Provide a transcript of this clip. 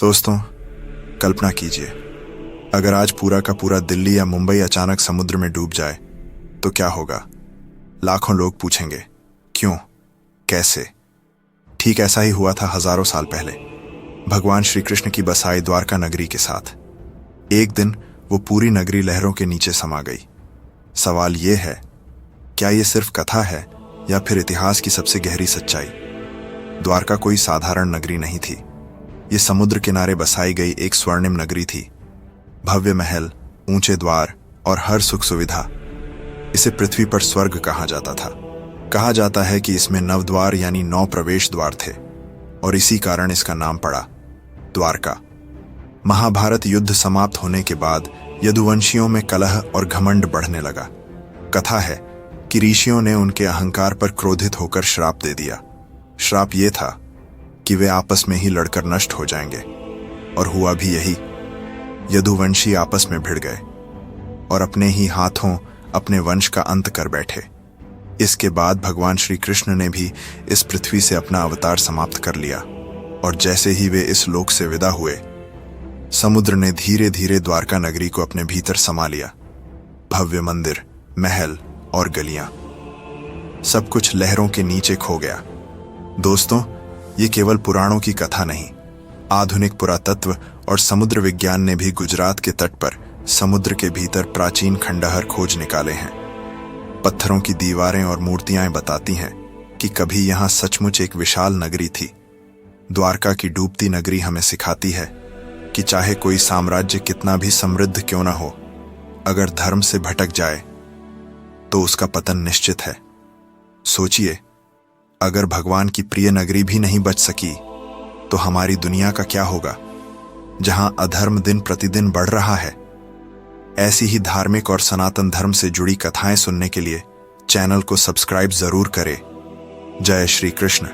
दोस्तों, कल्पना कीजिए, अगर आज पूरा का पूरा दिल्ली या मुंबई अचानक समुद्र में डूब जाए तो क्या होगा। लाखों लोग पूछेंगे, क्यों, कैसे। ठीक ऐसा ही हुआ था हजारों साल पहले, भगवान श्री कृष्ण की बसाई द्वारका नगरी के साथ। एक दिन वो पूरी नगरी लहरों के नीचे समा गई। सवाल ये है, क्या ये सिर्फ कथा है या फिर इतिहास की सबसे गहरी सच्चाई। द्वारका कोई साधारण नगरी नहीं थी। ये समुद्र किनारे बसाई गई एक स्वर्णिम नगरी थी। भव्य महल, ऊंचे द्वार और हर सुख सुविधा। इसे पृथ्वी पर स्वर्ग कहा जाता था। कहा जाता है कि इसमें 9 द्वार यानी 9 प्रवेश द्वार थे और इसी कारण इसका नाम पड़ा द्वारका। महाभारत युद्ध समाप्त होने के बाद यदुवंशियों में कलह और घमंड बढ़ने लगा। कथा है कि ऋषियों ने उनके अहंकार पर क्रोधित होकर श्राप दे दिया। श्राप ये था कि वे आपस में ही लड़कर नष्ट हो जाएंगे, और हुआ भी यही। यदुवंशी आपस में भिड़ गए और अपने ही हाथों अपने वंश का अंत कर बैठे। इसके बाद भगवान श्री कृष्ण ने भी इस पृथ्वी से अपना अवतार समाप्त कर लिया, और जैसे ही वे इस लोक से विदा हुए, समुद्र ने धीरे धीरे द्वारका नगरी को अपने भीतर समा लिया। भव्य मंदिर, महल और गलियां, सब कुछ लहरों के नीचे खो गया। दोस्तों, ये केवल पुराणों की कथा नहीं, आधुनिक पुरातत्व और समुद्र विज्ञान ने भी गुजरात के तट पर समुद्र के भीतर प्राचीन खंडहर खोज निकाले हैं। पत्थरों की दीवारें और मूर्तियां बताती हैं कि कभी यहां सचमुच एक विशाल नगरी थी। द्वारका की डूबती नगरी हमें सिखाती है कि चाहे कोई साम्राज्य कितना भी समृद्ध क्यों ना हो, अगर धर्म से भटक जाए तो उसका पतन निश्चित है। सोचिए, अगर भगवान की प्रिय नगरी भी नहीं बच सकी तो हमारी दुनिया का क्या होगा, जहां अधर्म दिन प्रतिदिन बढ़ रहा है। ऐसी ही धार्मिक और सनातन धर्म से जुड़ी कथाएं सुनने के लिए चैनल को सब्सक्राइब जरूर करें। जय श्री कृष्ण।